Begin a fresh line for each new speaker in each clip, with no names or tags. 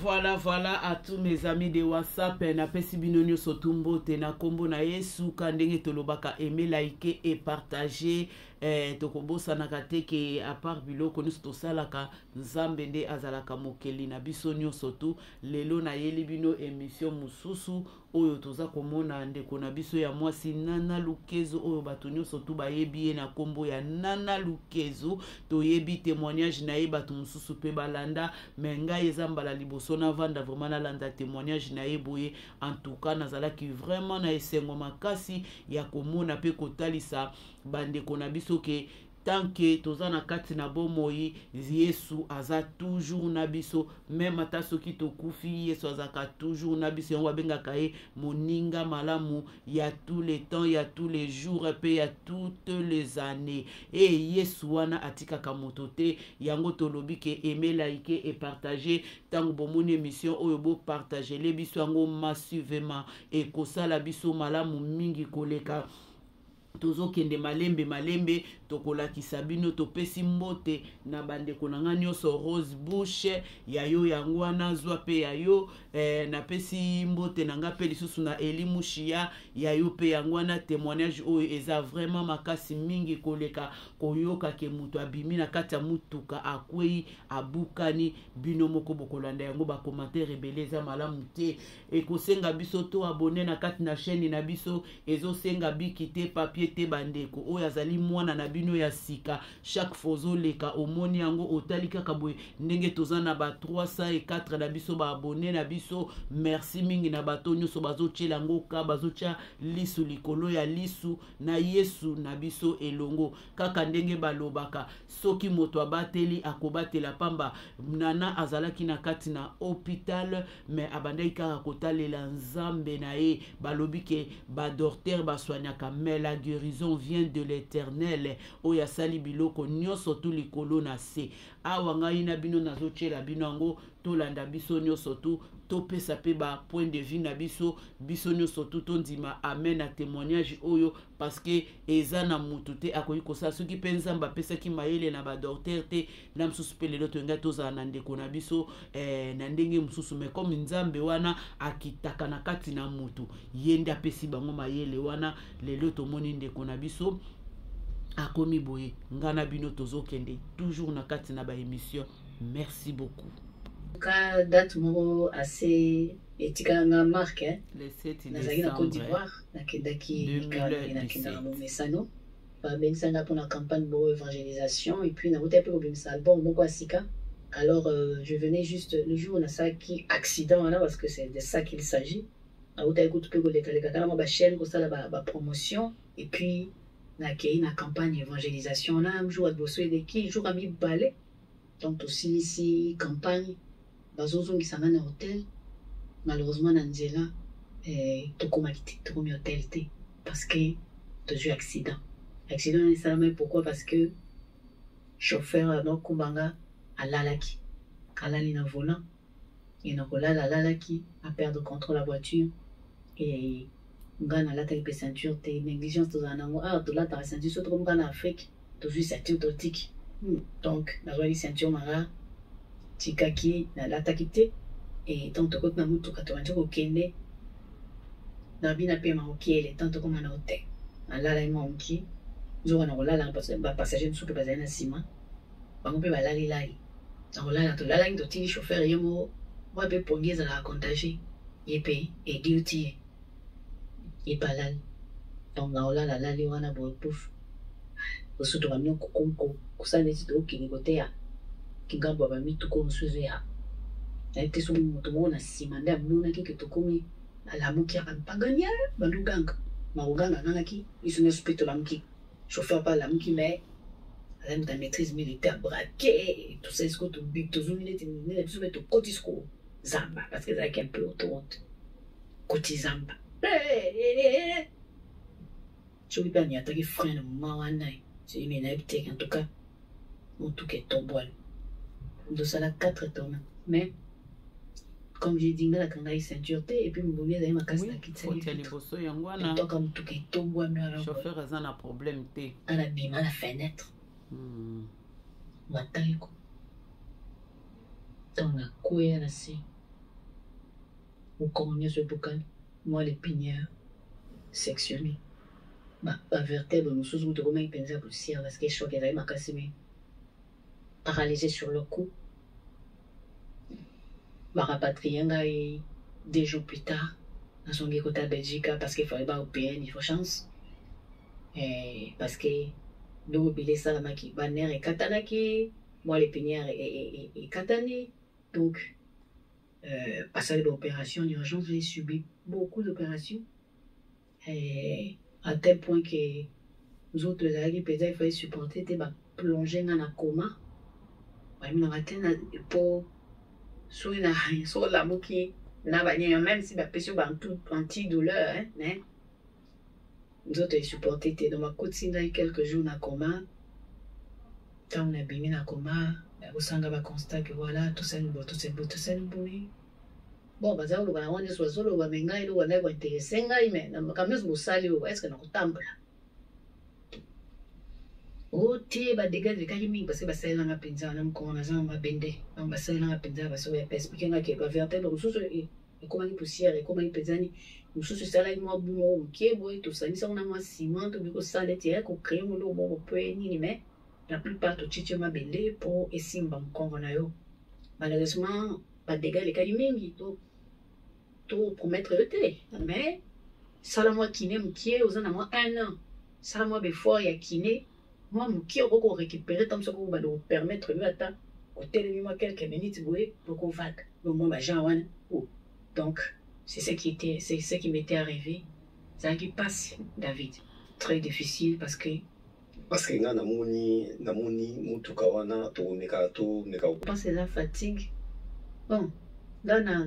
Voilà à tous mes amis de WhatsApp. Na pesi binonyo sotumbo te na kombo na Yesu kandenge tolobaka aimer, liker et partager. Tokobosa na kateke à part biloko nyonso tosalaka nzambe nde azalaka mokeli na biso nyonso tu. Lelo na yeli bino émission mususu oyo toza komona ndeko na biso ya mwasi Nana Lukezo oyo bato nyonso tu bayebi ye na kombo ya Nana Lukezo. Toyebi témoignage na ye bato mususu pe balanda mais ngai eza mbala liboso na vanda vraiment nalanda témoignage na ye boye. En tout cas nazalaki vraiment na esengo makasi ya komona pe kotalisa bandeko na biso ke tant que toza na kati na bomoi Yesu aza toujours na biso, même ata soki tokufi Yesu azaka toujours na biso. Yango abengaka ye moninga malamu ya tous les temps, ya tous les jours pe ya toutes les années. Et Yesu wana atikaka moto te. Yango tolobi ke aimer, liker et partager. Tango bomoni émission oyo bo partager le biso yango massivement et kosala biso malamu mingi koleka. Tozo kende malembe tokolakisa bino topesi mbote na bandeko na nga nyonso Rose Bush yayo yango wana zwa pe yayo na pesi mbote na nga pe lisusu na Eli Mushia yayo pe yango wana témoignage oyo eza vraiment makasi mingi koleka koyoka ke mutu abimi na kati ya mutuka akwei abukani bino moko bokolanda yango ba commentaire rebeleza malamu te ekosenga biso to abonner na kati na chaîne na biso ezosenga biki te papier te bandeko oyo azali mwana na bino ya sika chaque fozo leka omoni yango otali kaka boye ndenge toza na ba 304 na biso ba abonné na biso. Merci mingi na bato nyonso bazotiela yango ka bazotia lisu likolo ya lisu na Yesu na biso elongo kaka ndenge balobaka soki moto abateli akobatela pamba. Nana azalaki na kati na hôpital mais abandaki kaka kotalela nzambe na ye balobi ke ba docteur baswanyaka mais la guérison vient de l'Éternel oya sali biloko nyonso tu likolo na se. Awa ngai na bino nazotiela bino yango tolanda biso nyonso tu topesa pe ba point de vue na biso nyonso tu tondima amen na témoignage oyo parce que eza na mutu te akoki kosala soki mpe nzambe apesaki mayele na ba docteur te na mosusu mpe lelo toyenga tozala na ndeko na biso na ndenge mosusu mais comme nzambe wana akitaka na kati na mutu ye nde apesi bango mayele wana lelo tomoni ndeko na biso akomi boye ngana bino tozokende toujours na kati na ba émission. Merci beaucoup.
Cas date moko assez etikanga marque
le 7
nazaki na Côte d'Ivoire nakendaki nakendaka momesano babengisanga mpona campagne moko évangélisation et puis nakutai mpe kobimisa album moko ya sika. Alors je venais juste le jour nasalaki accident wana parce que c'est de ça qu'il s'agit. Nakutai kutu mpe kolekaleka kaka na mwa bachaîne kosala bapromotion et puis nakei na campagne évangélisation na jour ya liboso eleki jour ya mibale donc tosilisi campagne bazozongisa nga na hotel malheureusement na nzela tokomaki te tokomi hotel te parce que tozwi accident esalamai. Pourquoi? Parce que chauffeur anokumbanga alalaki alali na volant et na kolala alalaki a perdre contrôle la voiture et nga nalataki pe ceinture te négligence tozala nango tolataka ceinture so tokomuka na Afrique tozwi ceinture totiki donc nazwaki ceinture mara tikaki nalataki te et tant tokoti na mutuka tobandi kokende na bina mpe maokiele tant tokoma na hotel nalalai maoki nzoka na kolala bapassager mosusu mpe bazali na nsima bango mpe balalilai na kolala tolalaki totili chauffeur ye mo mwa mpe pongi ezalaka contagie ye mpe eguilty ye ye mpe alali donc na kolala alali wana boye pouf osu tokami kosala neti tokokende koteya kingambo ya bamituko mosusu ya nayebi so moto moko na nsima nde amonaki ke tokomi alamuki akampangania baluganga makoganga ngangaki biso nyonso mpe tolamuki chauffeur mpe alamuki mais azali moto ya maîtrise militaire braqué tosali siko tozongi neti na biso mpe tokoti siko zamba parce que ezalaki un peu autoroute koti zamba soki mpe aniataki frein na moma wana soki nayebi teke en tout cas motuka etombwani ndosala 4 tourna mais comme j'ai dit ngala kanga ceinture te et puis mbongi ezali makasi na kiti
liboso yango wana
toka motuka etombwami wana
chauffeur aza na problème te
ana bima na fenêtre matali ko donc nakwea na se Ou comme on se boucan, moi les pinières sectionnées. Bah, vertèbre, nous sommes de comment ils pensent pour ciel parce que je crois qu'elle a eu paralysé sur le coup. Bah, rapatrier et 2 jours plus tard, dans son côté à Belgique parce qu'il fallait pas au PN, il faut chance. Et parce que nous, il est ça, la qui bannière et katanaki, moi les pinières et katani. Donc, passage d'opération d'urgence, j'ai subi beaucoup d'opérations. Et à tel point que nous autres, il fallait supporter, plonger dans un coma. Pour sur la mouki, même si la pression est anti-douleur, mais nous autres, supporté, dans ma côte, si quelques jours dans le coma, quand on a bien dans le coma, on a constat que voilà, tout ça, tout ça. Bon, bah, ça, on est sur solo, on est intéressé, mais quand même, on sali, est-ce que nous sommes oh, tu bah, dégage de Kalimi, parce que bah, c'est là, on a pensé, on a bendé, on va se là, pensé, parce qu'on a expliqué que va faire tel ressources et comment il poussière et comment il pèse, nous sommes sur ça, moi, bon, qui est bon, tout ça, nous sommes en ciment, tout le ça, les tiers, qu'on crée, on peut ni mais la plupart de Titi m'a bendé pour essayer de me malheureusement, pas dégage de Kalimi, tout promettre le thé, mais ça, la moi, qui n'est qui est aux ans, moi, 1 an, ça, la moi, before, il y a qui n'est. Moi, qui a beaucoup récupéré tant que ça va nous permettre de mettre au téléphone quelques minutes pour qu'on fasse le moment donc c'est ce qui m'était arrivé. Ça qui passe, David, très difficile parce que
namoni mutukawana to neka
je pense que la fatigue. Bon, là na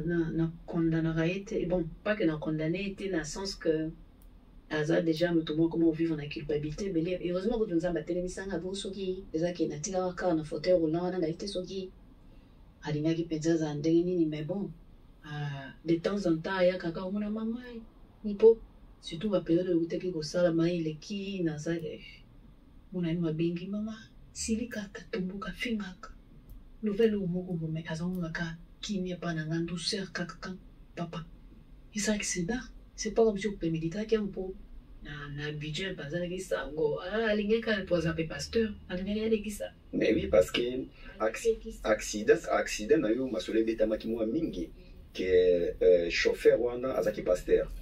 condamné bon, pas que na condamné était dans le sens que Aza déjà me tombe comment vivre en culpabilité mais heureusement que nous avons battu les sangs avant soki déjà qui n'a tiré encore un fauteuil roulant on a été soki alinga qui pensa za ndeni mais bon de temps en temps il y a kaka on a maman ni po surtout la période où tu es ko sala mai le ki na za on a une bengi mama silika katumbuka fingaka nouvelle moko mais azonga ka qui n'est pas dans douceur kaka papa il s'est accident. C'est pas comme si on peut méditer qu'il y a un peu na budget par exemple qui ça go aligné quand pour zapper pasteur aligné qui ça
mais oui parce que accident na yo masole beta makimo mingi que chauffeur wana azaki pasteur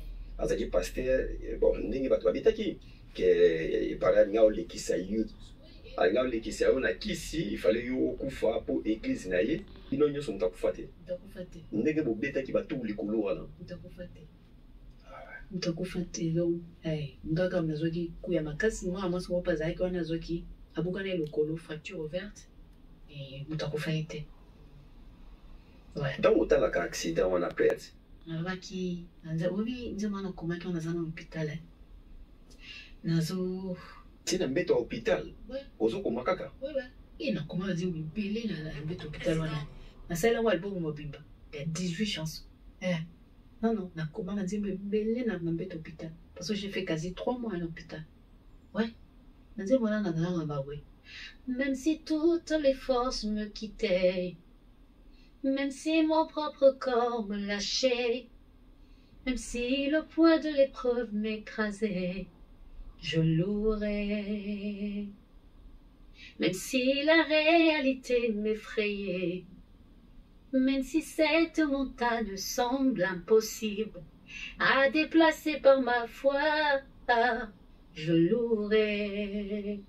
bon ndingi batu babitaki que para ngao lekisa yo alinga lekisa yo na kisi il fallait yo kufa pour église na ye ino nyoso mtakufate ndenge bo beta ki batu likolo wana
mtakufa telo ngaka mnazoki kuya makasi moi moi so pas avec on azoki abukana le colo fracture ouverte et mtakufa été ouais
donc autant la accident on a perte
abaki nza obi nzema na komaki on azana hôpital nazo
tina mbeto hôpital ozo komakaka
ouais ina comment dire mbele na mbeto hôpital wana na sala wa albo mobimba il y a 18 chances non, na comment on a dit belé na mbé hôpital parce que j'ai fait quasi 3 mois à l'hôpital. Ouais. On dit voilà na bah ouais. Même si toutes les forces me quittaient, même si mon propre corps me lâchait, même si le poids de l'épreuve m'écrasait, je louerais. Même si la réalité m'effrayait, même si cette montagne semble impossible à déplacer par ma foi, je louerai.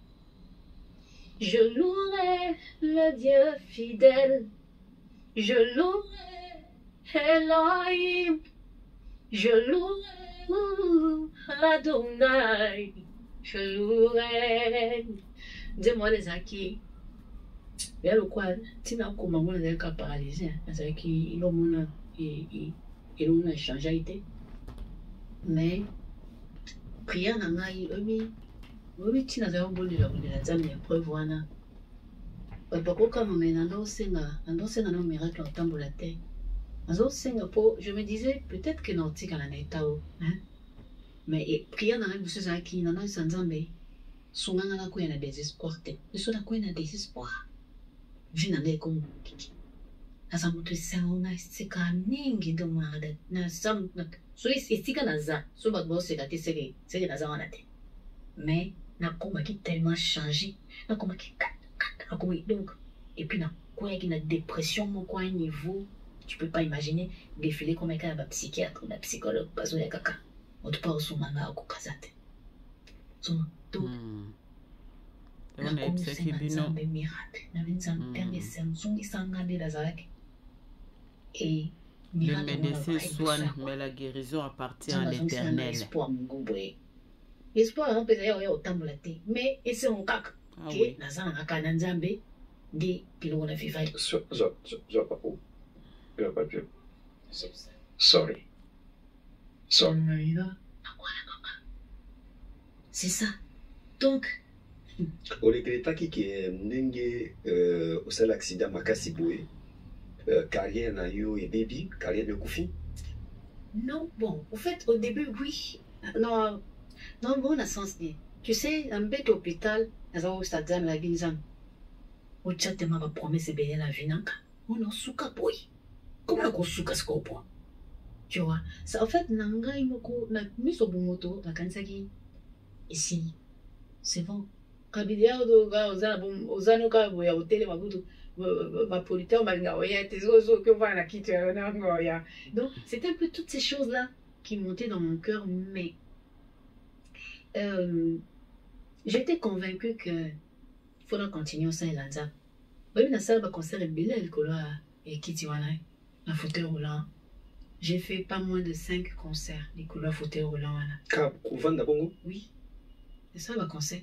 Je louerai le Dieu fidèle. Je louerai Elohim. Je louerai Adonai. Je louerai. Dis-moi les acquis. Bien le qual, tina comment on est paralysé, c'est qu'il a changé. Mais prière n'a pas eu, oui, tina zao bon de la zame preuve wana. Papa koka momena ndo senga no miracle en temps la terre. Azo senga po, je me disais peut-être que n'antique à la netao, hein. Mais prière n'a pas eu ça qui n'a pas sans zambe. Souvent na ko na désespoir te. So na ko na désespoir. Vie n'en est comme naza moto esango na esika mingi nde omonaka so esika naza so bato baoseka te seke naza wana te mais nakomaki tellement changé nakomaki nakomaki donc et puis nakweyaki na dépression moko à un niveau tu peux pas imaginer défiler comme eka na bapsychiatre na psychologue bazoya kaka moto pa osunganga akokaza te so donc nakomisanga nzambe miracle nabe nzambe père de ser nzongisanga nde nazalaki et
le médecin soigne, mais la guérison appartient à l'Éternel.
Espoir on peut dire otambola te mais ese on kaka ke nazana kaka na nzambe ndi biloko na vivali
sorry
c'est ça donc
oleketaki ke ndenge osala accident makasi boye carrière na yo et baby carrière de Koufi?
Non, bon, au fait, au début, oui. Non, bon, dans le sens, tu sais, un bête hôpital, dans un stade, la guinzam. Au chat, tu m'as promis c'est bien la vie, non? On a souka, boy. Comment on souka ce qu'on prend? Tu vois, ça, en fait, nanga, il m'a mis au bon moto, la kansaki. Ici, c'est bon. Kabidia, aux anoka, boy, au télé, ma boutou. Donc, c'est un peu toutes ces choses-là qui montaient dans mon cœur, mais j'étais convaincue qu'il faudra continuer ça et l'anza. Oui, na salle concert est belle, et qui la fauteuil roulant. J'ai fait pas moins de 5 concerts, les couleurs fauteuil roulant. Oui, c'est ça le concert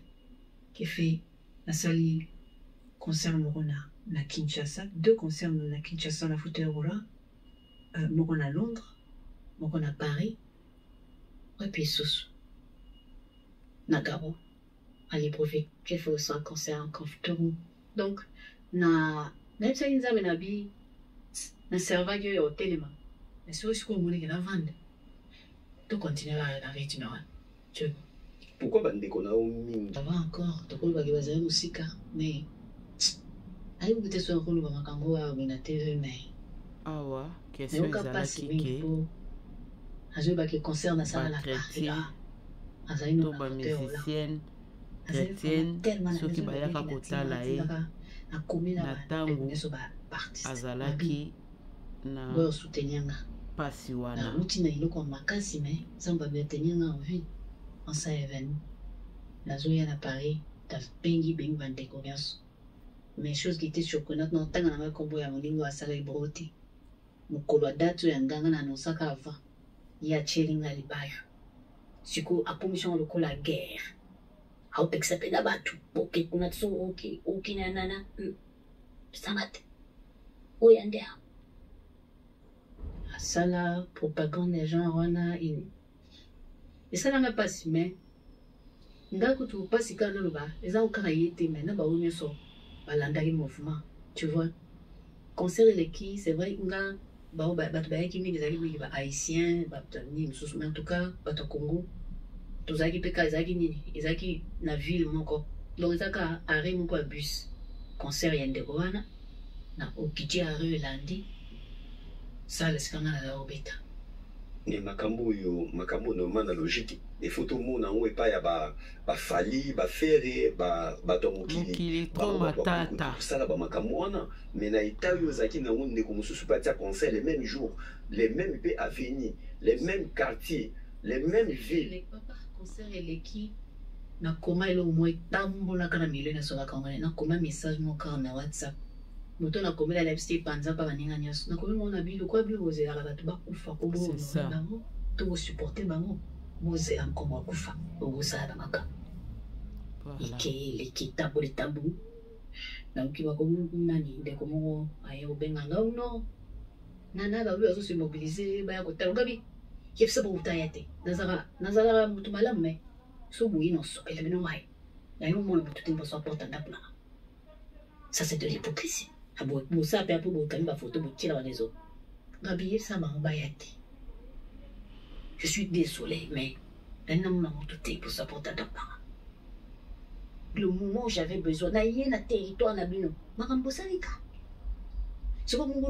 qui fait la salle concert Morona. Na Kinshasa, 2 concerts na Kinshasa na fauteuil roulant, moko na Londres, moko na Paris, et puis sous na Gabon, à Libreville. J'ai fait aussi un concert en fauteuil. Donc, na ça inza menabi na servage yo téléma. Mais c'est aussi qu'on voulait que la vende. Donc continuer la rythme.
Pourquoi bandeko na omi?
Ça va encore, donc on va y baser musika, mais ayi bute so ko luba makambo wa mina TV mais
awa question ezalaki ke
azo ba ke concert na sala la partie aza ino
ba musicienne chrétienne soki bayaka kotala ye
na komina
na tango azalaki na
bo soutenanga
pasi wana
na uti na iloko makasi mais samba betenyanga en vie en ça événement na zo ya na Paris ta bengi bandeko nyonso. Mais chose qui était surprenante, non, tant qu'on a combo ya molingo à sala ibroti. Mukolo datu ya nganga na nosaka avant. Ya chelinga libayo. Siku apomission loko la guerre. Au pexape na batu. Ok, kuna tso ok na nana. Samate. Oyandea. Sala propagande des gens wana ini. Et ça n'a pas si mais ngaku tu pas si kana loba. Eza okara yete mais na ba wonyo so. Balandaki mouvement, tu vois. Concert les qui, c'est vrai, nga qui les haïtiens, mais en tout cas, Congo, tous les peka ezaki na ville moko. Donc ezaka arrêt moko bus. Concert yende wana na okiti arrêt landi. Ça le skanga la obeta.
Ne makambo yo makambo normal na logique. Les photos mona on pas ya ba fali ba ferré ba tomokili
trop matata
ça là ba makambo wana mais na itayo zaki na on ne comme sous partir concert les mêmes jours les mêmes pays à venir les mêmes quartiers les mêmes villes
les papa concert et qui na koma elo mo tambola kana milieu na sola kangana na koma message mo ka na WhatsApp moto na komela live stream panza pa baninga nyos na komela mona bilo kwa bilo ozela ba tuba kufa ko bo bango to go supporter bango moze encore kufa oza na maka les tabu les tabous donc il va comme nani de comme ayo benga non nana ba wi se mobiliser ba ko tanga bi kifsa bo utayate nazara mutu malam me so bu ino so ele no mai na yo mo mutu timbo so porta ndapna ça c'est de l'hypocrisie abo musa pe apo bo kamba photo bo tira wanezo ngabi ça ma bayate. Je suis désolée, mais le moment où j'avais besoin, na territoire na bino, makambo salika. C'est comme on a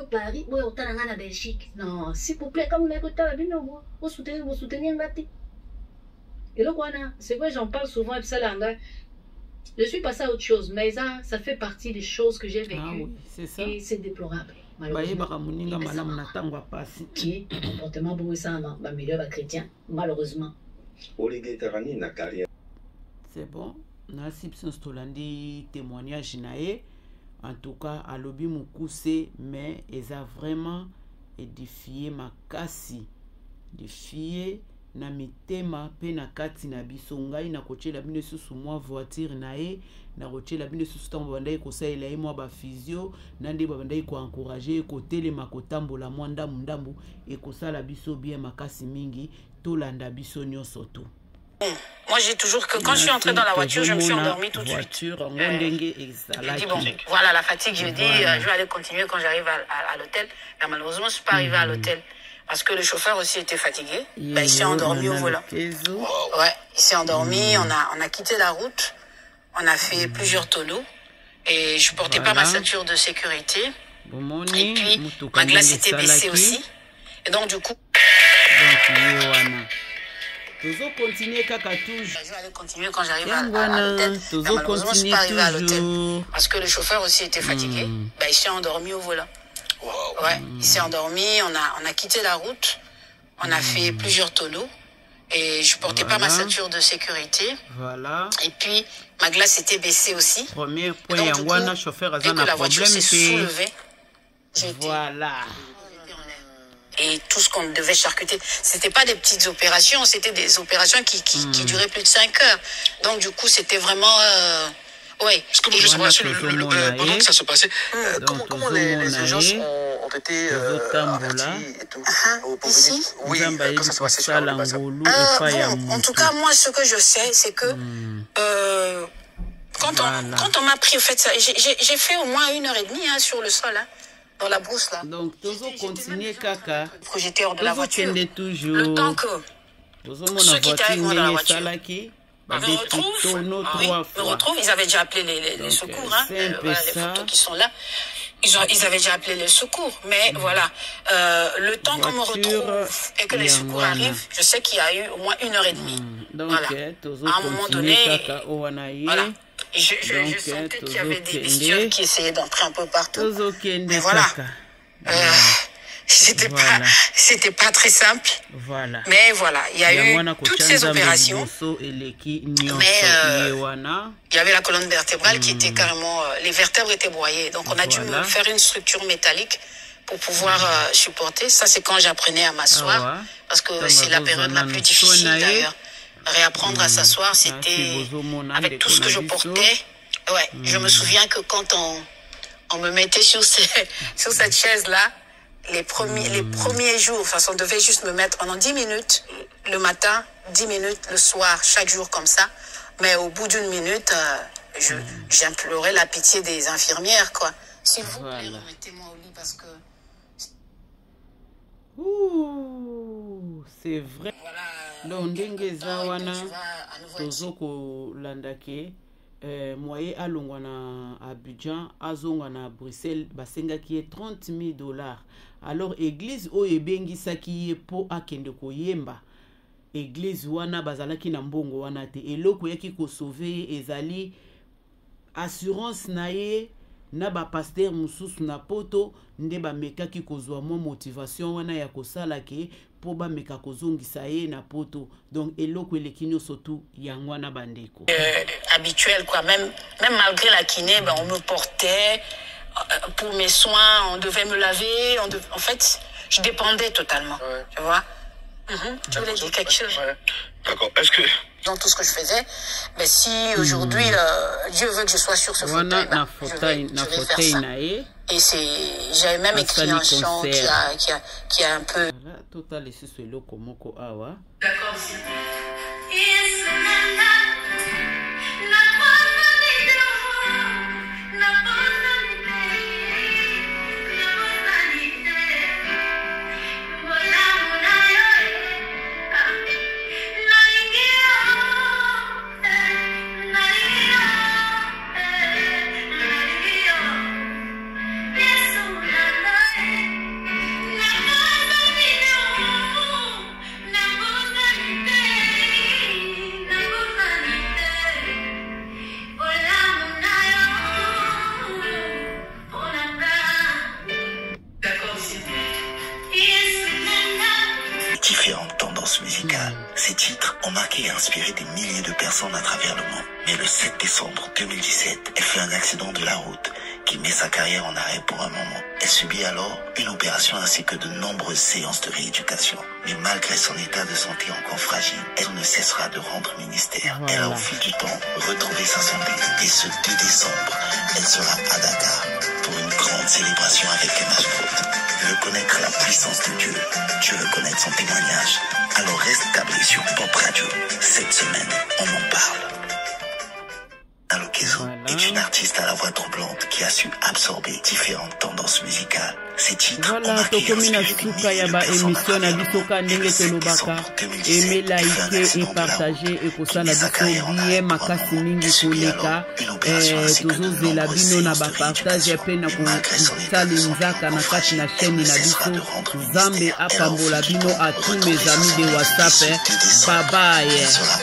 Paris, on a Belgique. Non, s'il vous plaît, comme vous soutenez Ngati. Et donc, c'est vrai, j'en parle souvent, je suis passée à autre chose, mais ça fait partie des choses que j'ai vécues.
Ah oui, c'est ça.
Et c'est déplorable. Qui comportement pour ça dans le milieu chrétien, malheureusement.
C'est bon. Nasib Sonstolandi témoignage nae. En tout cas, à l'obi mukuse, mais ils a vraiment édifié ma kasi, édifié na mitema pe na kati na biso ngai na koche la bino susu mwa voiture na e na koche la bino susu tambo bandai ko saela e mwa ba physio na nde bandai ko encourager ko telema ko tambola mwa ndambu e ko sala biso bien makasi mingi to landa biso nyonso to.
Moi, j'ai toujours que quand je suis entrée dans la voiture, je me suis endormie tout de suite.
Je
dis bon, voilà la fatigue, je dis je vais aller continuer quand j'arrive à l'hôtel. Malheureusement, je ne suis pas arrivée à l'hôtel parce que le chauffeur aussi était fatigué. Il s'est endormi au volant. Ouais, il s'est endormi, on a quitté la route, on a fait plusieurs tonneaux et je portais pas ma ceinture de sécurité. Et puis, ma glace était baissée aussi. Et donc, du coup...
Je vais continuer
quand j'arrive à l'hôtel. Malheureusement, je ne suis pas arrivée à l'hôtel parce que le chauffeur aussi était fatigué. Il s'est endormi au volant. Ouais, il s'est endormi, on a quitté la route, on a fait plusieurs tonneaux et je portais pas ma ceinture de sécurité.
Voilà.
Et puis, ma glace était baissée aussi.
Premier point,
donc, du coup, dès que la voiture s'est soulevée,
voilà.
Et tout ce qu'on devait charcuter, c'était pas des petites opérations, c'était des opérations qui duraient plus de 5 heures. Donc du coup, c'était vraiment... ouais.
Est-ce que vous juste savoir pendant que ça se passait, comment les urgences ont été averties et tout
ici?
Oui, quand ça se passait sur la base.
En tout cas, moi, ce que je sais, c'est que quand on m'a pris, au fait, j'ai fait au moins 1h30 sur le sol, dans la brousse là.
Donc, toujours continuer kaka.
Projeté hors de la voiture.
Toujours.
Le temps que ceux qui étaient avec moi dans la voiture me retrouvent, ils avaient déjà appelé les secours. Les photos qui sont là, ils avaient déjà appelé les secours. Mais voilà, le temps qu'on me retrouve et que les secours arrivent, je sais qu'il y a eu au moins 1h30.
Voilà.
À un moment donné, voilà. Je sentais qu'il y avait des bestioles qui essayaient d'entrer un peu partout. Mais voilà. C'était pas très simple.
Voilà.
Mais voilà, il y a eu toutes ces opérations. Mais il y avait la colonne vertébrale qui était carrément... les vertèbres étaient broyées. Donc on a dû me faire une structure métallique pour pouvoir supporter. Ça, c'est quand j'apprenais à m'asseoir. Parce que c'est la période la plus difficile d'ailleurs. Réapprendre à s'asseoir, c'était avec tout ce que je portais. Ouais, je me souviens que quand on me mettait sur cette chaise-là, les premiers jours, on devait juste me mettre pendant 10 minutes le matin, 10 minutes le soir, chaque jour comme ça. Mais au bout d'une minute, j'implorais la pitié des infirmières, quoi. S'il vous plaît, remettez-moi au lit parce que...
Ouh, c'est vrai.
Voilà.
Donc ndenge za wana tozoko landake moye alongwa na Abidjan azongwa na Bruxelles basengaki ye $30,000. Alors église oyo ebengisaki ye po akende koyemba église wana bazalaki na mbongo wana te eloko yaki ko sauver ezali assurance na ye na ba pasteur mususu na poto nde bamekaki kozwa mo motivation wana ya kosala ke po bameka kozongisa ye na poto. Donc eloko eleki nyonso tu yango wana bandeko
habituel quoi, même malgré la kiné, on me portait pour mes soins, on devait me laver, en fait je dépendais totalement. Tu vois. Tu voulais dire quelque chose?
D'accord. Est-ce que
dans tout ce que je faisais, mais si aujourd'hui Dieu veut que je sois sur ce fauteuil, je vais faire ça. Et j'avais même écrit un chant qui a un peu...
Total ici c'est le komoko awa.
D'accord.
Yes. musicale. Ces titres ont marqué et inspiré des milliers de personnes à travers le monde. Mais le 7 décembre 2017, elle fait un accident de la route qui met sa carrière en arrêt pour un moment. Elle subit alors une opération ainsi que de nombreuses séances de rééducation. Mais malgré son état de santé encore fragile, elle ne cessera de rendre ministère. Voilà. Elle a au fil du temps retrouvé sa santé. Et ce 2 décembre, elle sera à Dakar pour une grande célébration avec Emma Foot. Veut connaître la puissance de Dieu, tu veux connaître son témoignage, alors reste câblé sur Pop Radio. Cette semaine, on en parle. Alokezo est une artiste à la voix tremblante qui a su absorber différentes tendances musicales. Ces titres ont marqué et inspiré des milliers de personnes à travers le monde. Et le 7 décembre 2017, elle fait un accident de la route qui met sa carrière en arrêt pour un moment. Elle subit alors une opération ainsi que de nombreuses séances de rééducation. Et malgré son état de santé encore fragile, elle ne cessera de rendre ministère. Elle a au fil du temps retrouvé sa santé. Et ce 2 décembre, elle sera